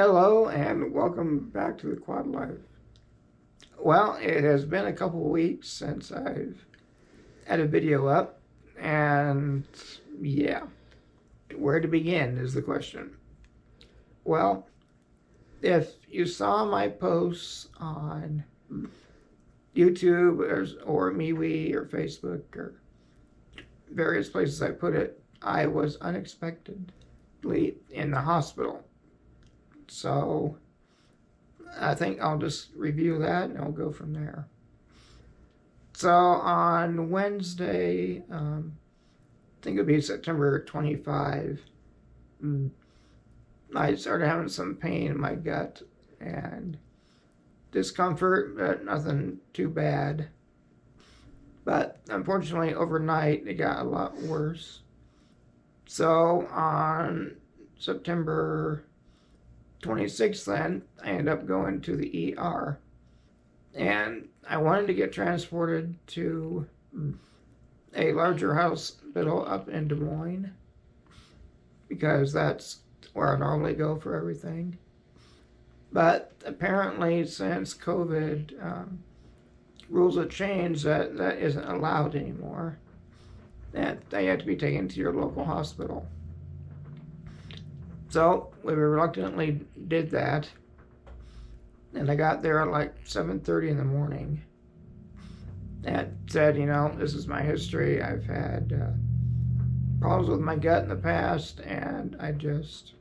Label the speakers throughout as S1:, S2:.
S1: Hello and welcome back to the Quad Life. Well, it has been a couple weeks since I've had a video up, and yeah, where to begin is the question. Well, if you saw my posts on YouTube or MeWe or Facebook or various places I put it, I was unexpectedly in the hospital. So I think I'll just review that and I'll go from there. So on Wednesday, I think it'll be September 25, I started having some pain in my gut and discomfort, but nothing too bad. But unfortunately, overnight, it got a lot worse. So on September 26th, then, I ended up going to the ER. And I wanted to get transported to a larger hospital up in Des Moines, because that's where I normally go for everything. But apparently, since COVID, rules have changed that isn't allowed anymore. That they have to be taken to your local hospital. So we reluctantly did that, and I got there at like 7:30 in the morning. And said, this is my history. I've had problems with my gut in the past, and I just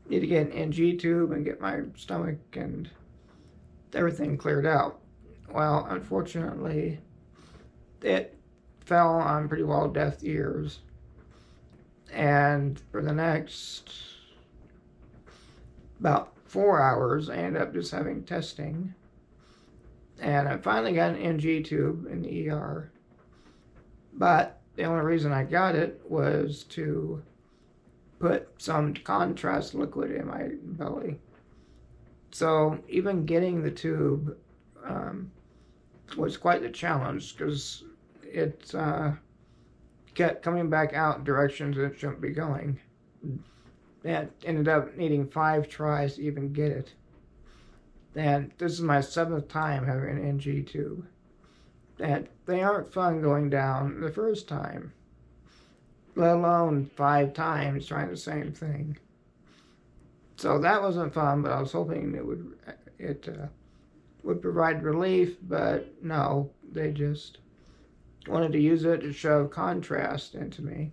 S1: need to get an NG tube and get my stomach and everything cleared out. Well, unfortunately, it fell on pretty well deaf ears. And for the next about 4 hours, I ended up just having testing. And I finally got an NG tube in the ER. But the only reason I got it was to put some contrast liquid in my belly. So even getting the tube was quite the challenge, because it kept coming back out directions it shouldn't be going. And ended up needing 5 tries to even get it. And this is my 7th time having an NG tube. And they aren't fun going down the first time, let alone 5 times trying the same thing. So that wasn't fun, but I was hoping it would provide relief, but no, they just wanted to use it to shove contrast into me,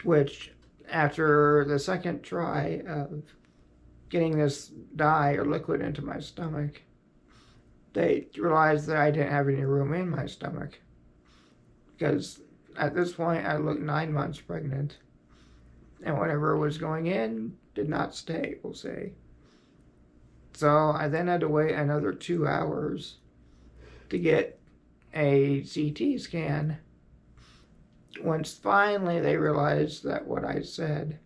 S1: which after the second try of getting this dye or liquid into my stomach, they realized that I didn't have any room in my stomach, because at this point I looked 9 months pregnant, and whatever was going in did not stay, we'll say. So I then had to wait another 2 hours to get a CT scan, once finally they realized that what I said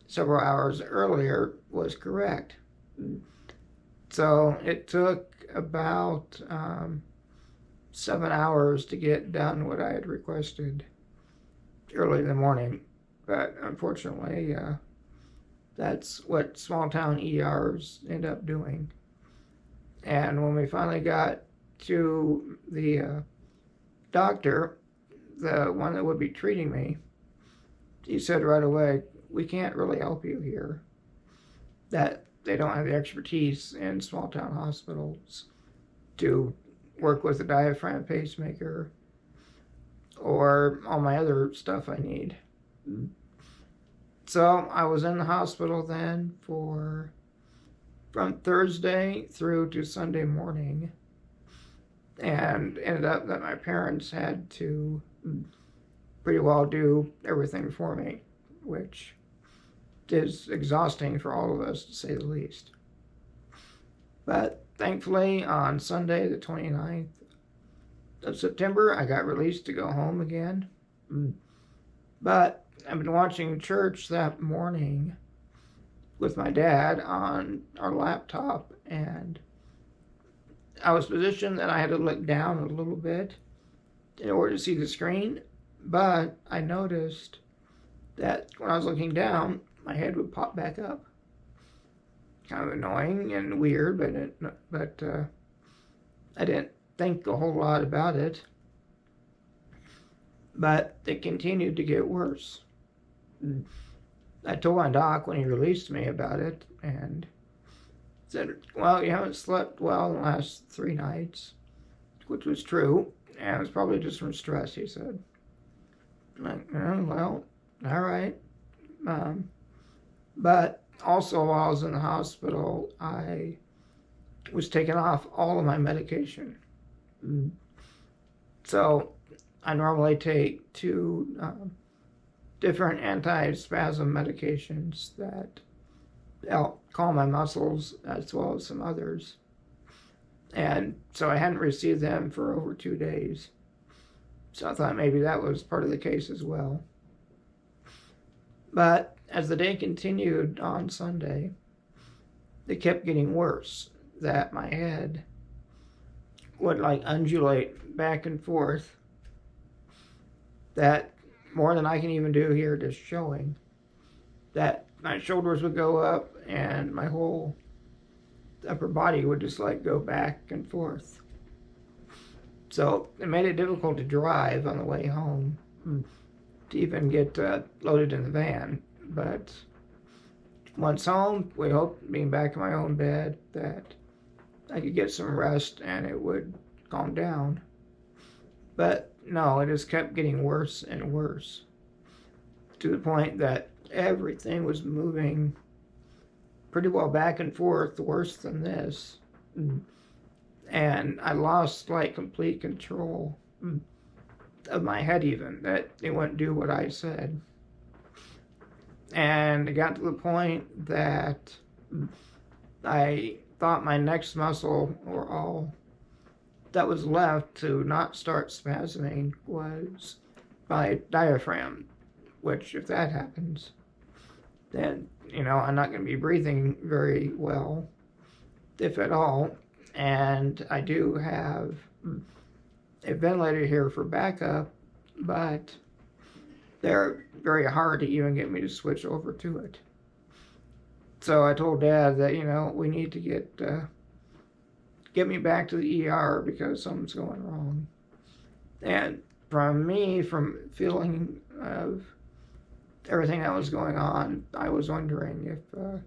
S1: several hours earlier was correct. So it took about 7 hours to get done what I had requested early in the morning. But unfortunately, that's what small town ERs end up doing. And when we finally got to the doctor, the one that would be treating me, he said right away, "We can't really help you here." That they don't have the expertise in small town hospitals to work with a diaphragm pacemaker or all my other stuff I need. So I was in the hospital then from Thursday through to Sunday morning, and ended up that my parents had to pretty well do everything for me, which is exhausting for all of us, to say the least. But thankfully, on Sunday, the 29th of September, I got released to go home again. But I've been watching church that morning with my dad on our laptop, and I was positioned that I had to look down a little bit in order to see the screen, but I noticed that when I was looking down, my head would pop back up. kind of annoying and weird, but I didn't think a whole lot about it. But it continued to get worse. I told my doc when he released me about it, and said, well, you haven't slept well in the last 3 nights, which was true, and it was probably just from stress, he said. I'm like, oh, well, all right. But also while I was in the hospital, I was taking off all of my medication. So I normally take 2 different anti-spasm medications that help calm my muscles, as well as some others. And so I hadn't received them for over 2 days. So I thought maybe that was part of the case as well. But as the day continued on Sunday, it kept getting worse. That my head would like undulate back and forth. That more than I can even do here just showing. That my shoulders would go up and my whole upper body would just like go back and forth. So it made it difficult to drive on the way home, to even get loaded in the van. But once home, we hoped, being back in my own bed, that I could get some rest and it would calm down. But no, it just kept getting worse and worse, to the point that everything was moving pretty well back and forth, worse than this. And I lost like complete control of my head, even, that it wouldn't do what I said. And it got to the point that I thought my next muscle, or all that was left to not start spasming, was my diaphragm, which if that happens, then, I'm not going to be breathing very well, if at all. And I do have a ventilator here for backup, but they're very hard to even get me to switch over to it. So I told Dad that, we need to get me back to the ER because something's going wrong. And from feeling of everything that was going on, I was wondering if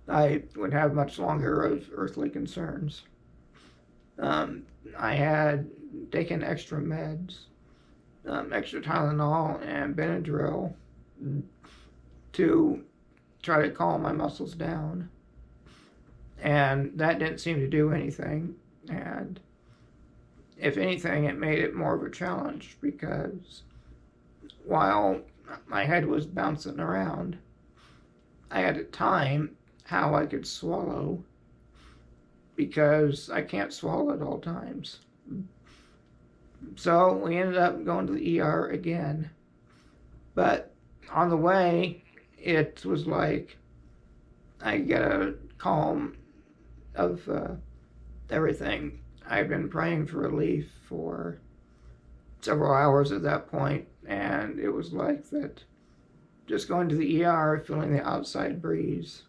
S1: I would have much longer of earthly concerns. I had taken extra meds, extra Tylenol and Benadryl, to try to calm my muscles down. And that didn't seem to do anything. And if anything, it made it more of a challenge, because while my head was bouncing around, I had to time how I could swallow, because I can't swallow at all times. So we ended up going to the ER again. But on the way, it was like I get a calm of everything. I'd been praying for relief for several hours at that point, and it was like that, just going to the ER, feeling the outside breeze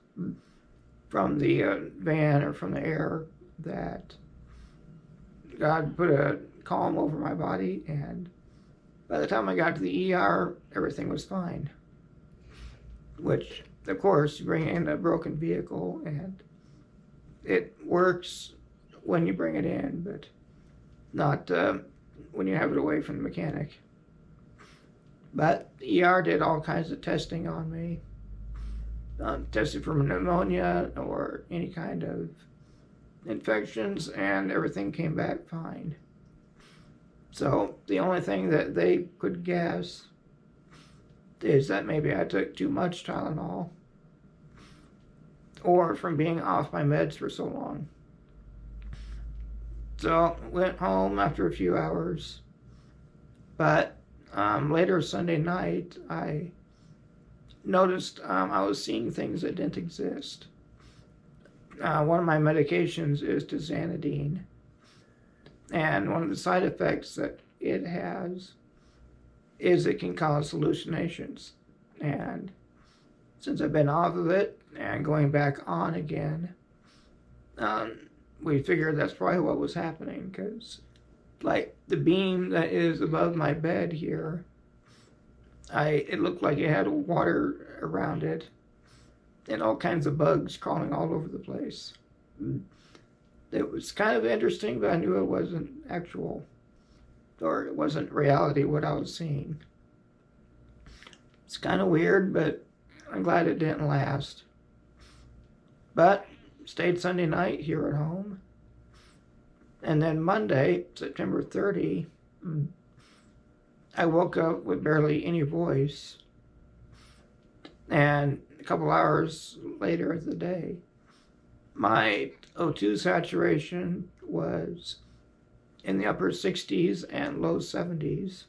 S1: from the van or from the air, that God put a calm over my body. And by the time I got to the ER, everything was fine. Which, of course, you bring in a broken vehicle, and it works when you bring it in, but not when you have it away from the mechanic. But the ER did all kinds of testing on me. Tested for pneumonia or any kind of infections, and everything came back fine. So the only thing that they could guess is that maybe I took too much Tylenol, or from being off my meds for so long. So went home after a few hours, but later Sunday night, I noticed I was seeing things that didn't exist. One of my medications is tizanidine, and one of the side effects that it has is it can cause hallucinations. And since I've been off of it and going back on again, we figured that's probably what was happening, because like the beam that is above my bed here, it looked like it had water around it and all kinds of bugs crawling all over the place. It was kind of interesting, but I knew it wasn't actual, or it wasn't reality what I was seeing. It's kind of weird, but I'm glad it didn't last. But stayed Sunday night here at home. And then Monday, September 30, I woke up with barely any voice. And a couple hours later of the day, my O2 saturation was in the upper 60s and low 70s.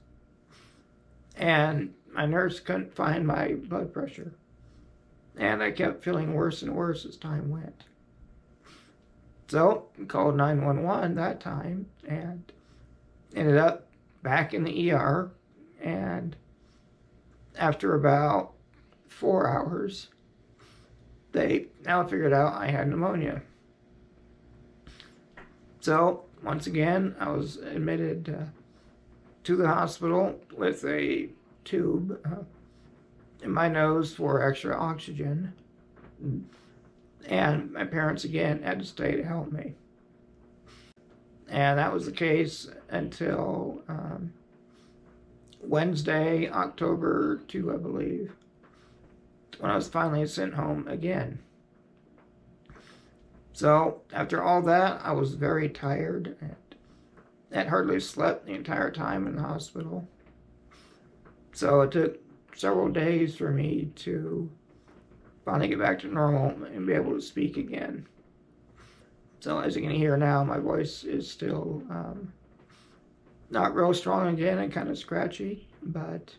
S1: And my nurse couldn't find my blood pressure. And I kept feeling worse and worse as time went. So I called 911 that time and ended up back in the ER. And after about 4 hours, they now figured out I had pneumonia. So once again, I was admitted to the hospital with a tube in my nose for extra oxygen. And my parents again had to stay to help me. And that was the case until Wednesday, October 2, I believe, when I was finally sent home again. So after all that, I was very tired and had hardly slept the entire time in the hospital. So it took several days for me to finally get back to normal and be able to speak again. So as you can hear now, my voice is still not real strong again and kind of scratchy, but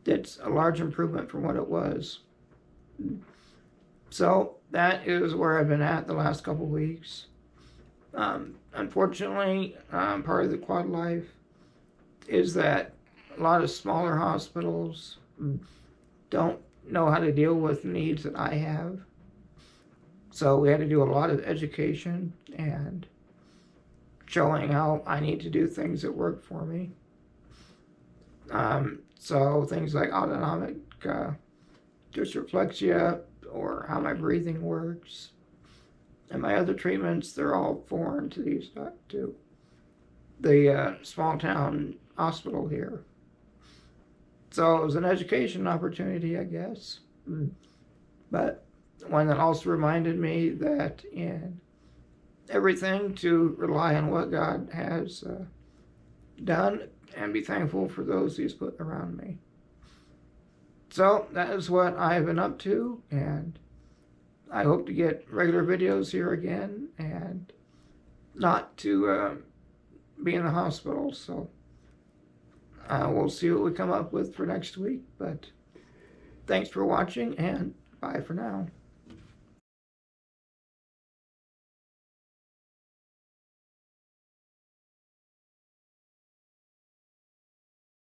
S1: it's a large improvement from what it was. So that is where I've been at the last couple weeks. Unfortunately, part of the quad life is that a lot of smaller hospitals don't know how to deal with the needs that I have. So we had to do a lot of education and showing how I need to do things that work for me. So things like autonomic dysreflexia, or how my breathing works, and my other treatments, they're all foreign to the small town hospital here. So it was an education opportunity, I guess, but one that also reminded me that in everything to rely on what God has done and be thankful for those He's put around me. So that is what I've been up to, and I hope to get regular videos here again and not to be in the hospital. So we'll see what we come up with for next week, but thanks for watching, and bye for now.